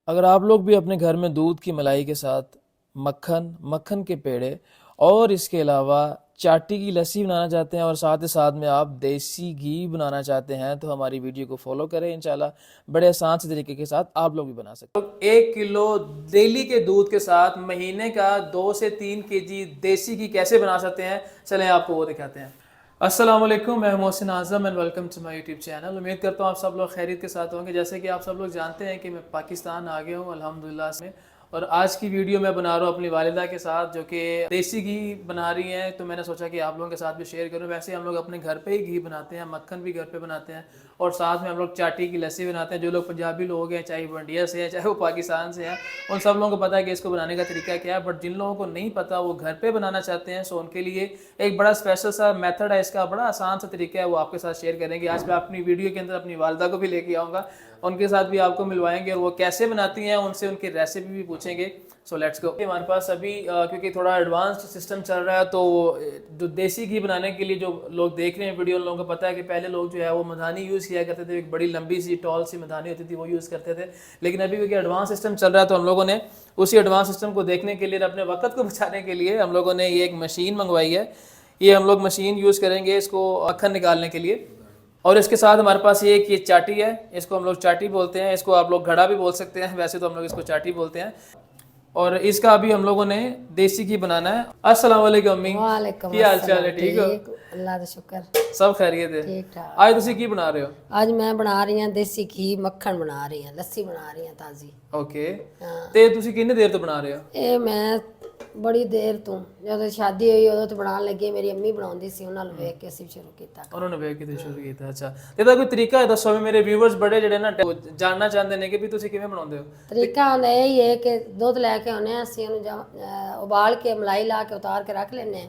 अगर आप लोग भी अपने घर में दूध की मलाई के साथ मक्खन, मक्खन के पेड़े और इसके अलावा चाटी की लस्सी बनाना चाहते हैं और साथ ही साथ में आप देसी घी बनाना चाहते हैं तो हमारी वीडियो को फॉलो करें। इंशाल्लाह बड़े आसान से तरीके के साथ आप लोग भी बना सकते हैं। 1 किलो डेली के दूध के साथ महीने का 2 से 3 केजी देसी घी कैसे बना सकते हैं, चलें आपको वो दिखाते हैं। अस्सलाम वालेकुम, मैं Mohsin Azam and welcome to my YouTube channel. उम्मीद करता हूँ आप सब लोग खैरियत के साथ होंगे। जैसे कि आप सब लोग जानते हैं कि मैं पाकिस्तान आ गया हूँ अल्हम्दुलिल्लाह से, और आज की वीडियो मैं बना रहा हूँ अपनी वालिदा के साथ जो कि देसी घी बना रही हैं। तो मैंने सोचा कि आप लोगों के साथ भी शेयर करूँ। वैसे हम लोग अपने घर पे ही घी बनाते हैं, मक्खन भी घर पे बनाते हैं और साथ में हम लोग चाटी की लस्सी बनाते हैं। जो लोग पंजाबी लोग हैं, चाहे वो इंडिया से हैं चाहे वो पाकिस्तान से हैं, उन सब लोगों को पता है कि इसको बनाने का तरीका क्या है। बट जिन लोगों को नहीं पता वो घर पे बनाना चाहते हैं, सो उनके लिए एक बड़ा स्पेशल सा मेथड है, इसका बड़ा आसान सा तरीका है, वो आपके साथ शेयर करेंगे। आज मैं अपनी वीडियो के अंदर अपनी वालिदा को भी लेके आऊँगा, उनके साथ भी आपको मिलवाएंगे और वो कैसे बनाती हैं उनसे उनकी रेसिपी भी पूछेंगे। So let's go. हमारे पास अभी क्योंकि थोड़ा एडवांस्ड सिस्टम चल रहा है, तो जो देसी घी बनाने के लिए जो लोग देख रहे हैं वीडियो, उन लोगों को पता है कि पहले लोग जो है वो मधानी यूज़ किया करते थे। एक बड़ी लंबी सी टॉल सी मधानी होती थी, वो यूज़ करते थे। लेकिन अभी क्योंकि एडवांस सिस्टम चल रहा है, तो हम लोगों ने उसी एडवांस सिस्टम को देखने के लिए, अपने वक्त को बचाने के लिए, हम लोगों ने ये एक मशीन मंगवाई है। ये हम लोग मशीन यूज़ करेंगे इसको मक्खन निकालने के लिए। और इसके साथ हमारे पास ये चाटी है, इसको हम लोग चाटी बोलते हैं। इसको आप लोग घड़ा भी बोल सकते हैं, वैसे तो हम लोग इसको चाटी बोलते हैं। और इसका अभी हम लोगों ने देसी घी बनाना है। अस्सलाम वालेकुम अम्मी, वालेकुम की हाल चाल है? अस्सलाम। ठीक हो? ठीक, अल्लाह दा शुक्र, सब खैरियत है? ठीक ठाक। आज तुसी की बना रहे हो? आज मैं बना रही हूँ देसी घी मक्खन बना रही हूँ, लस्सी बना रही हूँ ताज़ी। ओके, हाँ। ते तुसी कितने देर तो बना रहे हो? ਇਹ ਮੈਂ ਬੜੀ ਦੇਰ ਤੋਂ, ਜਦੋਂ ਸ਼ਾਦੀ ਹੋਈ ਉਦੋਂ ਤੋਂ ਬਣਾਉਣ ਲੱਗੀ। ਮੇਰੀ ਅੰਮੀ ਬਣਾਉਂਦੀ ਸੀ, ਉਹਨਾਂ ਨੂੰ ਵੇਖ ਕੇ ਅਸੀਂ ਸ਼ੁਰੂ ਕੀਤਾ। उन्होंने ਵੇਖ ਕੇ ਸ਼ੁਰੂ ਕੀਤਾ। ਅੱਛਾ, ਤੇ ਇਹਦਾ ਕੋਈ ਤਰੀਕਾ ਹੈ ਦੱਸੋ, ਵੀ ਮੇਰੇ ਵਿਊਅਰਸ ਬੜੇ ਜਿਹੜੇ ਨਾ ਜਾਣਨਾ ਚਾਹੁੰਦੇ ਨੇ ਕਿ ਵੀ ਤੁਸੀਂ ਕਿਵੇਂ ਬਣਾਉਂਦੇ ਹੋ। ਤਰੀਕਾ ਹੁੰਦਾ ਇਹ ਹੀ ਹੈ ਕਿ ਦੁੱਧ ਲੈ ਕੇ ਆਉਂਦੇ ਹਾਂ ਅਸੀਂ, ਉਹਨੂੰ ਉਬਾਲ ਕੇ ਮਲਾਈ ਲਾ ਕੇ ਉਤਾਰ ਕੇ ਰੱਖ ਲੈਂਦੇ ਹਾਂ।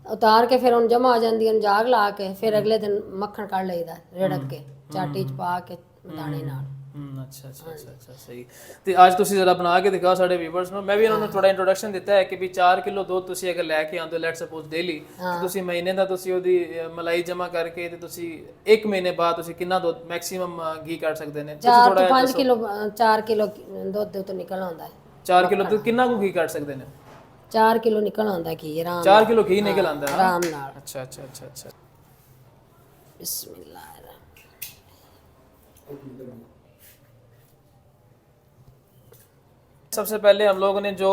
ਉਤਾਰ ਕੇ ਫਿਰ ਉਹਨੂੰ ਜਮਾ ਹੋ ਜਾਂਦੀ, ਉਹਨੂੰ ਜਾਗ ਲਾ ਕੇ ਫਿਰ ਅਗਲੇ ਦਿਨ ਮੱਖਣ ਕੱਢ ਲਈਦਾ ਰਿੜਕ ਕੇ, ਚਾਟੀ 'ਚ ਪਾ ਕੇ ਦਾਣੇ ਨਾਲ। अच्छा अच्छा अच्छा अच्छा, सही। ਤੇ ਅੱਜ ਤੁਸੀਂ ਜ਼ਰਾ ਬਣਾ ਕੇ ਦਿਖਾਓ ਸਾਡੇ ਵੀਵਰਸ ਨੂੰ। ਮੈਂ ਵੀ ਉਹਨਾਂ ਨੂੰ ਥੋੜਾ ਇੰਟਰੋਡਕਸ਼ਨ ਦਿੱਤਾ ਹੈ ਕਿ ਵੀ 4 ਕਿਲੋ ਦੁੱਧ ਤੁਸੀਂ ਅਗਰ ਲੈ ਕੇ ਆਉਂਦੇ ਹੋ, ਲੈਟ ਸਪੋਜ਼ ਡੇਲੀ, ਤੇ ਤੁਸੀਂ ਮਹੀਨੇ ਦਾ ਤੁਸੀਂ ਉਹਦੀ ਮਲਾਈ ਜਮਾ ਕਰਕੇ ਤੇ ਤੁਸੀਂ 1 ਮਹੀਨੇ ਬਾਅਦ ਤੁਸੀਂ ਕਿੰਨਾ ਦੁੱਧ ਮੈਕਸਿਮਮ ਘੀ ਕੱਢ ਸਕਦੇ ਨੇ? ਤੁਸੀਂ 4 ਥੋੜਾ ਤੋਂ 5 ਕਿਲੋ 4 ਕਿਲੋ ਦੁੱਧ ਤੋਂ ਨਿਕਲ ਆਉਂਦਾ ਹੈ। 4 ਕਿਲੋ ਦੁੱਧ ਕਿੰਨਾ ਕੁ ਘੀ ਕੱਢ ਸਕਦੇ ਨੇ? 4 ਕਿਲੋ ਨਿਕਲ ਆਉਂਦਾ ਘੀ ਆਰਾਮ 4 ਕਿਲੋ ਘੀ ਨਿਕਲ ਆਉਂਦਾ ਹੈ ਆਰਾਮ ਨਾਲ। अच्छा अच्छा अच्छा अच्छा। बिस्मिल्लाह। सबसे पहले हम लोगों ने जो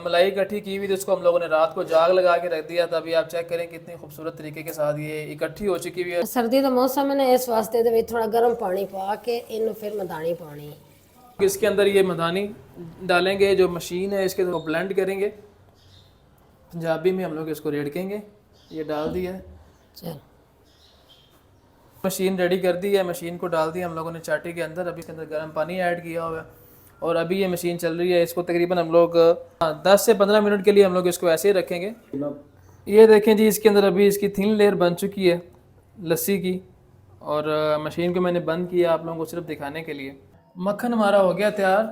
मलाई इकट्ठी की हुई थी, उसको हम लोगों ने रात को जाग लगा के रख दिया था। अभी आप चेक करें कितनी खूबसूरत तरीके के साथ ये इकट्ठी हो चुकी हुई है। सर्दी का मौसम है ना, इस वास्ते दे विच थोड़ा गर्म पानी पा के इन्हें फिर मधानी पानी। इसके अंदर ये मधानी डालेंगे, जो मशीन है इसके अंदर ब्लेंड करेंगे। पंजाबी में हम लोग इसको रेड़केंगे। ये डाल दिया है, चल मशीन रेडी कर दी है, मशीन को डाल दिया हम लोगों ने चाटी के अंदर। अभी इसके अंदर गर्म पानी ऐड किया हुआ है और अभी ये मशीन चल रही है। इसको तकरीबन हम लोग 10 से 15 मिनट के लिए हम लोग इसको ऐसे ही रखेंगे। ये देखें जी, इसके अंदर अभी इसकी थिन लेयर बन चुकी है लस्सी की, और मशीन को मैंने बंद किया आप लोगों को सिर्फ दिखाने के लिए। मक्खन हमारा हो गया तैयार,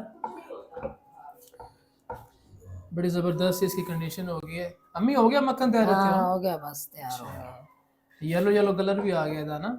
बड़ी ज़बरदस्त इसकी कंडीशन हो गई है। अम्मी हो गया मक्खन तैयार? हाँ हो गया, बस तैयार हो गया। येलो येलो कलर भी आ गया था ना।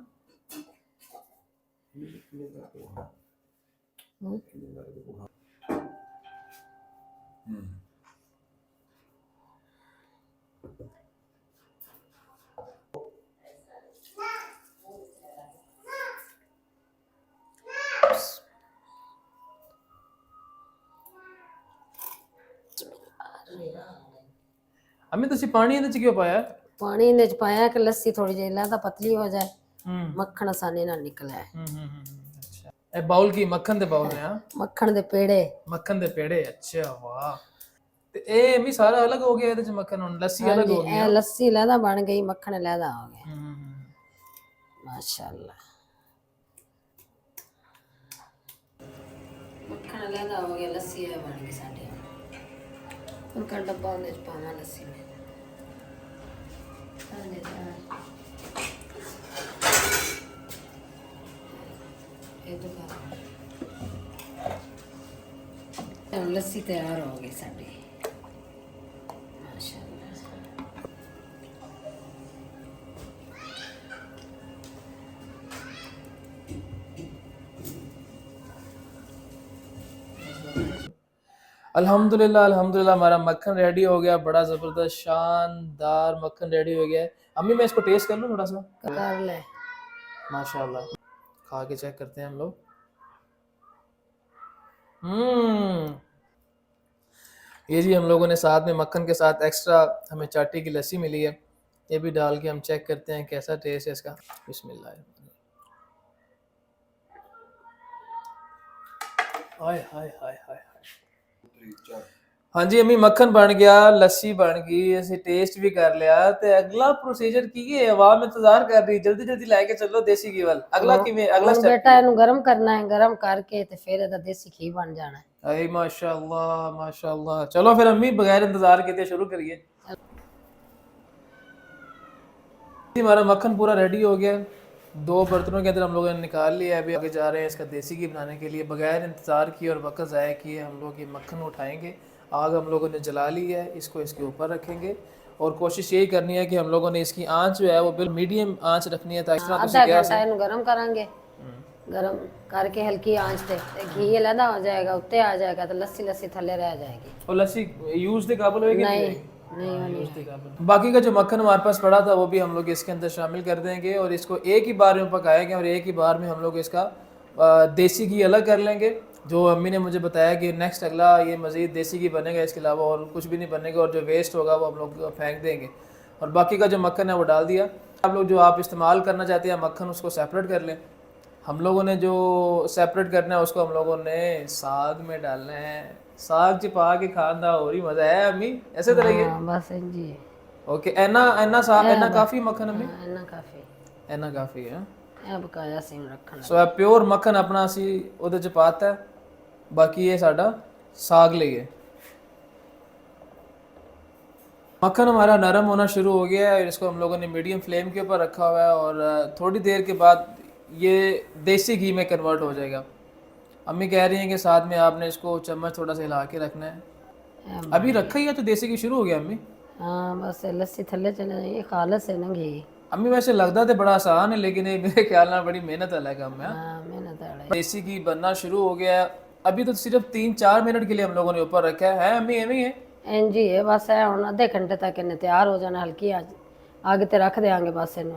अम्मी तुसी पानी ਇਹਦੇ ਚ ਕਿਉਂ ਪਾਇਆ? पानी इन्हें पाया कि लस्सी थोड़ी जी लैदा पतली हो जाए, मक्खन आसानी नाल निकले। अच्छा, ए बाउल की मक्खन दे बाउल ने? हां, मक्खन दे पेड़े। मक्खन दे पेड़े। अच्छा वाह। ते ए अम्मी सारा अलग हो गया ਇਹਦੇ ਚ मक्खन, ਹੁਣ लस्सी अलग हो गई। ए लस्सी लैदा बन गई, मक्खन लैदा हो गया। माशाअल्लाह, मक्खन लैदा हो गया, लस्सी है बन गई साडे। उनका डब्बा उन्हें पावा लस्सी में। लस्सी तैयार हो गई साडी माशाअल्लाह। अल्हम्दुलिल्लाह हमारा मक्खन रेडी हो गया, बड़ा ज़बरदस्त शानदार मक्खन रेडी हो गया है। अम्मी मैं इसको टेस्ट कर लूँ थोड़ा सा? कर ले। माशाल्लाह, खा के चेक करते हैं हम लोग। हम्म, ये जी हम लोगों ने साथ में मक्खन के साथ एक्स्ट्रा हमें चाटी की लस्सी मिली है, ये भी डाल के हम चेक करते हैं कैसा टेस्ट है इसका। बिस्मिल्लाह। हाय हाय हाय हाय। हाँ जी अम्मी, मक्खन बन गया, लस्सी बन गई, ਅਸੀਂ ਟੇਸਟ ਵੀ ਕਰ ਲਿਆ ਤੇ ਅਗਲਾ ਪ੍ਰੋਸੀਜਰ ਕੀ ਹੈ? ਆਵਾਮ ਇੰਤਜ਼ਾਰ ਕਰ ਰਹੀ, ਜਲਦੀ ਜਲਦੀ ਲੈ ਕੇ ਚੱਲੋ ਦੇਸੀ ਘੀ ਵੱਲ। ਅਗਲਾ ਕਿਵੇਂ, ਅਗਲਾ ਹੁਣ ਸਟੈਪ? ਬੇਟਾ ਇਹਨੂੰ ਗਰਮ ਕਰਨਾ ਹੈ, ਗਰਮ ਕਰਕੇ ਤੇ ਫਿਰ ਇਹਦਾ ਦੇਸੀ ਘੀ ਬਣ ਜਾਣਾ ਹੈ। ਅਰੇ ਮਾਸ਼ਾਅੱਲਾ ਮਾਸ਼ਾਅੱਲਾ। ਚਲੋ ਫਿਰ अम्मी बगैर इंतजार किए शुरू करिए। हमारा मक्खन पूरा रेडी हो गया, 2 बर्तनों के अंदर हम लोगों ने निकाल लिया है। अभी आगे जा रहे हैं इसका देसी घी बनाने के लिए। बगैर इंतज़ार किए और वक्त ज़ाया किए हम लोग ये मक्खन उठाएंगे। आग हम लोगों ने जला ली है, इसको इसके ऊपर रखेंगे और कोशिश यही करनी है कि हम लोगों ने इसकी आंच जो है वो बिल्कुल मीडियम आंच रखनी है ताकि इस तरह आधा घंटा ਇਹਨੂੰ ਗਰਮ ਕਰਾਂਗੇ, ਗਰਮ ਕਰਕੇ ਹਲਕੀ ਆਂਚ ਤੇ ਘੀ ਅਲੱਗਾ ਹੋ ਜਾਏਗਾ, ਉੱਤੇ ਆ ਜਾਏਗਾ ਤੇ ਲੱਸੀ ਲੱਸੀ ਥੱਲੇ ਰਹਿ ਜਾएगी। और लस्सी यूज़ के काबिल होगी? नहीं होनी। बाकी का जो मक्खन हमारे पास पड़ा था वो भी हम लोग इसके अंदर शामिल कर देंगे और इसको एक ही बार में पकाएंगे और एक ही बार में हम लोग इसका देसी घी अलग कर लेंगे। जो अम्मी ने मुझे बताया कि नेक्स्ट अगला ये मज़ीद देसी घी बनेगा, इसके अलावा और कुछ भी नहीं बनेगा और जो वेस्ट होगा वो हम लोग फेंक देंगे। और बाकी का जो मक्खन है वो डाल दिया। आप लोग जो आप इस्तेमाल करना चाहते हैं मक्खन उसको सेपरेट कर लें। हम लोगों ने जो सेपरेट करना है उसको हम लोगों ने साग में डालना है। साग च पा के खाने का और ही मज़ा है अम्मी, ऐसे तरह ही है। बस जी। ओके, एना एना साग एना काफ़ी मक्खन अम्मी? ਇੰਨਾ ਕਾਫੀ एना काफ़ी है। ਇਹ ਬਕਾਇਆ ਸੀਮ ਰੱਖਣਾ। ਸੋ ਇਹ ਪਿਓਰ ਮੱਖਣ ਆਪਣਾ ਅਸੀਂ ਉਹਦੇ ਚ ਪਾਤਾ ਹੈ। ਬਾਕੀ ਇਹ ਸਾਡਾ साग लिए। मक्खन हमारा नरम होना शुरू हो गया है और इसको हम लोगों ने मीडियम फ्लेम के ऊपर रखा हुआ है और थोड़ी देर के बाद ये देसी घी में कन्वर्ट हो जाएगा। अम्मी कह रही हैं कि साथ में आपने इसको चम्मच थोड़ा सा हिला के रखना है। अभी रखा ही है तो देसी घी शुरू हो गया अम्मी? हाँ बस लस्सी थल्ले चले जाइए, खालस है ना घी। अम्मी वैसे लगता तो बड़ा आसान है लेकिन ये मेरे ख्याल में बड़ी मेहनत वाला काम है। हाँ मेहनत वाला। देसी घी बनना शुरू हो गया है। अभी तो सिर्फ 3-4 मिनट के लिए हम लोगों ने ऊपर रखा है अम्मी? एवं ही है ਇੰਝ ਹੀ ਹੈ ਬਸ। ਇਹ ਹੁਣ ਅੱਧੇ ਘੰਟੇ ਤੱਕ ਇਹਨੇ ਤਿਆਰ ਹੋ ਜਾਣਾ। ਹਲਕੀ ਅੱਗ ਤੇ ਰੱਖ ਦੇਾਂਗੇ ਬਸ ਇਹਨੂੰ।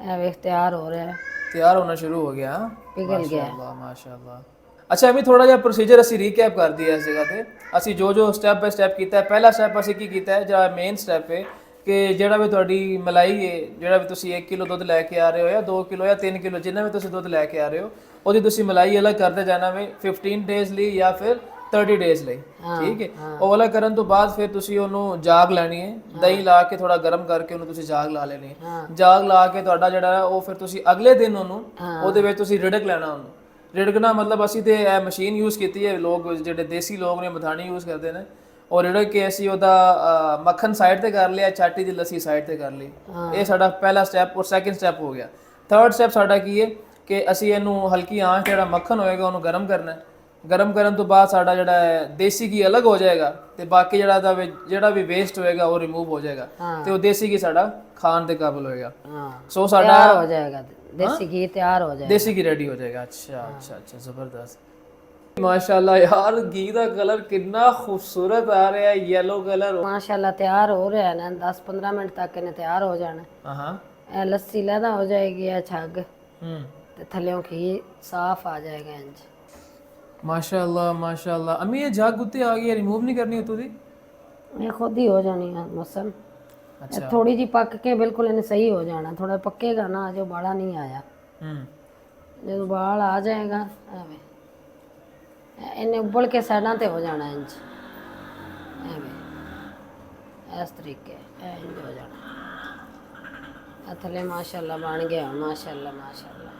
ਇਹ ਵੇਖ ਤਿਆਰ ਹੋ ਰਿਹਾ ਹੈ, तैयार होना शुरू हो गया। पिघल गया। माशाल्लाह माशाल्लाह। अच्छा अभी थोड़ा जिहा प्रोसीजर ਅਸੀਂ ਰੀਕੈਪ ਕਰ ਦਿਆ ਇਸ ਜਗ੍ਹਾ ਤੇ। ਅਸੀਂ ਜੋ ਸਟੈਪ ਬਾਈ ਸਟੈਪ ਕੀਤਾ ਹੈ। ਪਹਿਲਾ ਸਟੈਪ ਅਸੀਂ ਕੀ ਕੀਤਾ ਹੈ, ਜਿਹੜਾ ਮੇਨ ਸਟੈਪ ਹੈ ਕਿ ਜਿਹੜਾ ਵੀ ਤੁਹਾਡੀ ਮਲਾਈ ਹੈ, ਜਿਹੜਾ ਵੀ ਤੁਸੀਂ 1 ਕਿਲੋ ਦੁੱਧ ਲੈ ਕੇ ਆ ਰਹੇ ਹੋ ਜਾਂ 2 ਕਿਲੋ ਜਾਂ 3 ਕਿਲੋ ਜਿੰਨਾ ਵੀ ਤੁਸੀਂ ਦੁੱਧ ਲੈ ਕੇ ਆ ਰਹੇ ਹੋ ਉਹਦੀ ਤੁਸੀਂ ਮਲਾਈ ਅਲੱਗ ਕਰਦੇ ਜਾਣਾ ਵੇ 15 ਡੇਜ਼ ਲਈ ਜਾਂ ਫਿਰ 30 ਡੇਜ਼ ਲਈ। ਠੀਕ ਹੈ, ਉਹ ਅਲੱਗ ਕਰਨ ਤੋਂ ਬਾਅਦ ਫਿਰ ਤੁਸੀਂ ਉਹਨੂੰ ਜਾਗ ਲੈਣੀ ਹੈ। ਦਹੀਂ ਲਾ ਕੇ ਥੋੜਾ ਗਰਮ ਕਰਕੇ ਉਹਨੂੰ ਤੁਸੀਂ ਜਾਗ ਲਾ ਲੈਣੀ ਹੈ। ਜਾਗ ਲਾ ਕੇ ਤੁਹਾਡਾ ਜਿਹੜਾ ਉਹ ਫਿਰ ਤੁਸੀਂ ਅਗਲੇ ਦਿਨ ਉਹਨੂੰ ਉਹਦੇ ਵਿੱਚ ਤੁਸੀਂ ਰਿੜਕ ਲੈਣਾ। ਉਹਨੂੰ ਰਿੜਕਣਾ ਮਤਲਬ ਅਸੀਂ ਤੇ ਇਹ ਮਸ਼ੀਨ ਯੂਜ਼ ਕੀਤੀ ਹੈ। ਲੋਕ ਜਿਹੜੇ ਦੇਸੀ ਲੋਕ ਨੇ ਮਧਾਣੀ ਯੂਜ਼ ਕਰਦੇ ਨੇ। ਔਰ ਰਿੜਕ ਕੇ ਅਸੀਂ ਉਹਦਾ ਮੱਖਣ ਸਾਈਡ ਤੇ ਕਰ ਲਿਆ, ਚਾਟੀ ਦੀ ਲੱਸੀ ਸਾਈਡ ਤੇ ਕਰ ਲਈ। ਇਹ ਸਾਡਾ ਪਹਿਲਾ ਸਟੈਪ ਔਰ ਸੈਕਿੰਡ ਸਟੈਪ ਹੋ ਗਿਆ। ਥਰਡ ਸਟੈਪ ਸਾਡਾ ਕੀ ਹੈ ਕਿ ਅਸੀਂ ਇਹਨੂੰ ਹਲਕੀ ਆਂਚ ਜਿਹੜਾ ਮੱਖਣ ਹੋਏਗਾ ਉਹਨੂੰ ਗਰਮ ਕਰਨਾ ਹੈ। ਗਰਮ ਕਰਨ ਤੋਂ ਬਾਅਦ ਸਾਡਾ ਜਿਹੜਾ ਹੈ ਦੇਸੀ ਘੀ ਅਲੱਗ ਹੋ ਜਾਏਗਾ ਤੇ ਬਾਕੀ ਜਿਹੜਾ ਵੀ ਵੇਸਟ ਹੋਏਗਾ ਉਹ ਰਿਮੂਵ ਹੋ ਜਾਏਗਾ ਤੇ ਉਹ ਦੇਸੀ ਘੀ ਸਾਡਾ ਖਾਣ ਦੇ ਕਾਬਿਲ ਹੋਏਗਾ। ਸੋ ਸਾਡਾ ਤਿਆਰ ਹੋ ਜਾਏਗਾ, ਦੇਸੀ ਘੀ ਤਿਆਰ ਹੋ ਜਾਏਗਾ, ਦੇਸੀ ਘੀ ਰੈਡੀ ਹੋ ਜਾਏਗਾ। ਅੱਛਾ ਅੱਛਾ ਅੱਛਾ, ਜ਼ਬਰਦਸਤ। ਮਾਸ਼ਾਅੱਲਾ ਯਾਰ ਘੀ ਦਾ ਕਲਰ ਕਿੰਨਾ ਖੂਬਸੂਰਤ ਆ ਰਿਹਾ ਹੈ, ਯੈਲੋ ਕਲਰ। ਮਾਸ਼ਾਅੱਲਾ ਤਿਆਰ ਹੋ ਰਿਹਾ ਹੈ ਨਾ। 10-15 ਮਿੰਟ ਤੱਕ ਇਹਨੇ ਤਿਆਰ ਹੋ ਜਾਣਾ। ਹਾਂ ਇਹ ਲੱਸੀ ਲੈਦਾ ਹੋ ਜਾਏਗੀ, ਇਹ ਛੱਗ ਤੇ ਥੱਲਿਓਂ ਘੀ ਸਾਫ਼ ਆ ਜਾਏਗਾ ਇੰਜ। ਮਾਸ਼ਾਅੱਲਾ ਮਾਸ਼ਾਅੱਲਾ। ਅਮੀ ਇਹ ਜੱਗ ਉੱਤੇ ਆ ਗਈ, ਰਿਮੂਵ ਨਹੀਂ ਕਰਨੀ ਉਤੋਂ ਦੀ? ਇਹ ਖੁਦ ਹੀ ਹੋ ਜਾਣੀ ਹੈ ਮਸਲ। ਅੱਛਾ ਥੋੜੀ ਜੀ ਪੱਕ ਕੇ ਬਿਲਕੁਲ ਇਹਨੇ ਸਹੀ ਹੋ ਜਾਣਾ। ਥੋੜਾ ਪੱਕੇਗਾ ਨਾ, ਅਜੇ ਉਬਾਲਾ ਨਹੀਂ ਆਇਆ। ਜਦੋਂ ਉਬਾਲ ਆ ਜਾਏਗਾ ਐਵੇਂ ਇਹਨੇ ਉਬਲ ਕੇ ਸਾਈਡਾਂ ਤੇ ਹੋ ਜਾਣਾ ਇੰਜ, ਐਵੇਂ ਇਸ ਤਰੀਕੇ ਇੰਜ ਹੋ ਜਾਣਾ। ਥੱਲੇ ਮਾਸ਼ਾਅੱਲਾ ਬਣ ਗਿਆ। ਮਾਸ਼ਾਅੱਲਾ ਮਾਸ਼ਾਅੱਲਾ।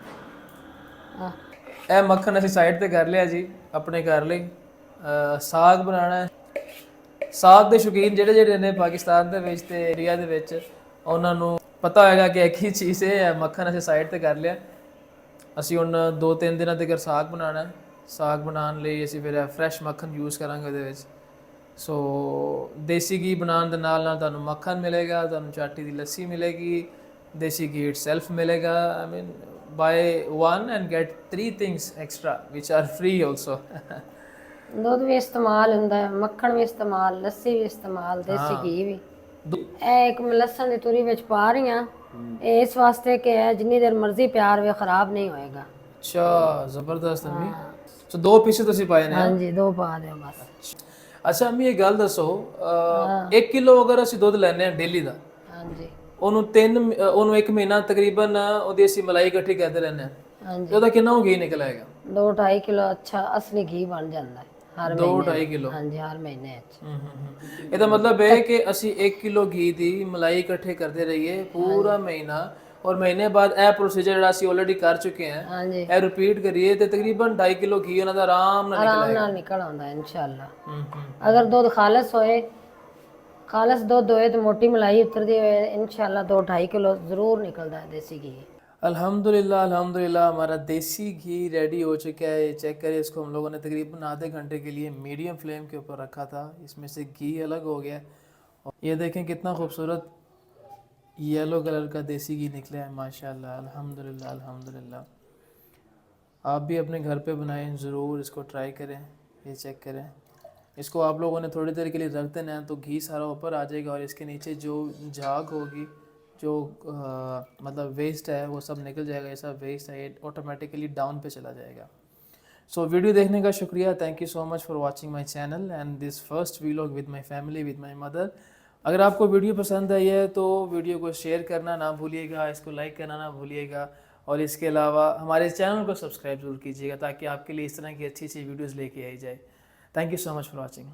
ਇਹ ਮੱਖਣ ਅਸੀਂ ਸਾਈਡ ਤੇ ਕਰ ਲਿਆ ਜੀ ਆਪਣੇ ਘਰ ਲਈ। ਸਾਗ ਬਣਾਉਣਾ ਹੈ। ਸਾਗ ਦੇ ਸ਼ੌਕੀਨ ਜਿਹੜੇ ਨੇ ਪਾਕਿਸਤਾਨ ਦੇ ਵਿੱਚ ਤੇ ਇੰਡੀਆ ਦੇ ਵਿੱਚ, ਉਹਨਾਂ ਨੂੰ ਪਤਾ ਹੋਏਗਾ ਕਿ ਇੱਕ ਹੀ ਚੀਜ਼ ਹੈ। ਮੱਖਣ ਅਸੀਂ ਸਾਈਡ ਤੇ ਕਰ ਲਿਆ। ਅਸੀਂ ਹੁਣ 2-3 ਦਿਨਾਂ ਤੱਕ ਸਾਗ ਬਣਾਉਣਾ ਹੈ। ਸਾਗ ਬਣਾਉਣ ਲਈ ਅਸੀਂ ਫਿਰ ਫਰੈਸ਼ ਮੱਖਣ ਯੂਜ਼ ਕਰਾਂਗੇ ਉਹਦੇ ਵਿੱਚ। ਸੋ ਦੇਸੀ ਘੀ ਬਣਾਉਣ ਦੇ ਨਾਲ ਨਾਲ ਤੁਹਾਨੂੰ ਮੱਖਣ ਮਿਲੇਗਾ, ਤੁਹਾਨੂੰ ਚਾਟੀ ਦੀ ਲੱਸੀ ਮਿਲੇਗੀ, ਦੇਸੀ ਘੀ ਇਟਸੈਲਫ ਮਿਲੇਗਾ। ਆਈ ਮੀਨ buy one and get 3 things extra which are free also। ਦੁੱਧ ਵੀ ਇਸਤੇਮਾਲ ਹੁੰਦਾ ਹੈ, ਮੱਖਣ ਵੀ ਇਸਤੇਮਾਲ, ਲੱਸੀ ਵੀ ਇਸਤੇਮਾਲ, ਦੇਸੀ ਘੀ ਵੀ। ਇਹ ਇੱਕ ਮੈਂ ਲਸਣ ਦੀ ਤੁਰੀ ਵਿੱਚ ਪਾ ਰਹੀ ਹਾਂ, ਇਹ ਇਸ ਵਾਸਤੇ ਕਿ ਇਹ ਜਿੰਨੀ ਦੇਰ ਮਰਜ਼ੀ ਪਿਆ ਰਵੇ ਖਰਾਬ ਨਹੀਂ ਹੋਏਗਾ। ਅੱਛਾ ਜ਼ਬਰਦਸਤ ਅੰਮੀ। ਸੋ 2 ਪੀਸ ਤੁਸੀਂ ਪਾਏ ਨੇ? ਹਾਂਜੀ 2 ਪਾ ਦਿਓ ਬਸ। ਅੱਛਾ ਅੰਮੀ ਇਹ ਗੱਲ ਦੱਸੋ 1 ਕਿਲੋ ਅਗਰ ਅਸੀਂ ਦੁੱਧ ਲੈਨੇ ਆ ਡੇਲੀ ਦਾ, ਹਾਂਜੀ ਉਹਨੂੰ 1 ਮਹੀਨਾ ਤਕਰੀਬਨ ਉਹਦੀ ਅਸੀਂ ਮਲਾਈ ਇਕੱਠੀ ਕਰਦੇ ਰਹਿੰਦੇ ਆ, ਹਾਂਜੀ ਤੇ ਉਹਦਾ ਕਿੰਨਾ ਹੋ ਘੀ ਨਿਕਲ ਆਏਗਾ? 2-2.5 ਕਿਲੋ ਅੱਛਾ ਅਸਲੀ ਘੀ ਬਣ ਜਾਂਦਾ ਹੈ ਹਰ 2-2.5 ਮਹੀਨੇ। ਕਿਲੋ? ਹਾਂਜੀ ਹਰ ਮਹੀਨੇ ਚ। ਇਹਦਾ ਮਤਲਬ ਹੈ ਕਿ ਅਸੀਂ 1 ਕਿਲੋ ਘੀ ਦੀ ਮਲਾਈ ਇਕੱਠੇ ਕਰਦੇ ਰਹੀਏ ਪੂਰਾ ਮਹੀਨਾ, ਔਰ ਮਹੀਨੇ ਬਾਅਦ ਇਹ ਪ੍ਰੋਸੀਜਰ ਜਿਹੜਾ ਅਸੀਂ ਆਲਰੇਡੀ ਕਰ ਚੁੱਕੇ ਹਾਂ ਹਾਂਜੀ ਇਹ ਰਿਪੀਟ ਕਰੀਏ ਤੇ ਤਕਰੀਬਨ 2.5 ਕਿਲੋ ਘੀ ਉਹਨਾਂ ਦਾ ਆਰਾਮ ਨਾਲ ਨਿਕਲ ਆਰਾਮ ਆਏਗਾ। ਨਾਲ ਨਿਕਲ ਆਉਂਦਾ ਇਨਸ਼ਾਅੱਲਾ। ਅਗਰ ਦੁੱਧ ਖਾਲਸ ਹੋਏ, ਖਾਲਸ ਦੁੱਧ ਹੋਏ तो मोटी मलाई उतरती हुए इंशाल्लाह 2-2.5 किलो ज़रूर निकलता है देसी घी। अल्हम्दुलिल्लाह अल्हम्दुलिल्लाह हमारा देसी घी रेडी हो चुका है। चेक करें इसको, हम लोगों ने तकरीबन आधे घंटे के लिए मीडियम फ्लेम के ऊपर रखा था, इसमें से घी अलग हो गया और ये देखें कितना खूबसूरत येलो कलर का देसी घी निकला है माशाल्लाह। अल्हम्दुलिल्लाह अल्हम्दुलिल्लाह। आप भी अपने घर पे बनाएं, ज़रूर इसको ट्राई करें। ये चेक करें, इसको आप लोगों ने थोड़ी देर के लिए रख देना है तो घी सारा ऊपर आ जाएगा और इसके नीचे जो झाग होगी, जो मतलब वेस्ट है वो सब निकल जाएगा। ये सब वेस्ट है, ये ऑटोमेटिकली डाउन पे चला जाएगा। सो वीडियो देखने का शुक्रिया। Thank you so much for watching my channel and this first vlog with my family, with my mother. अगर आपको वीडियो पसंद आई है तो वीडियो को शेयर करना ना भूलिएगा, इसको लाइक करना ना भूलिएगा, और इसके अलावा हमारे चैनल को सब्सक्राइब जरूर कीजिएगा ताकि आपके लिए इस तरह की अच्छी अच्छी वीडियोज़ लेके आई जाए। Thank you so much for watching.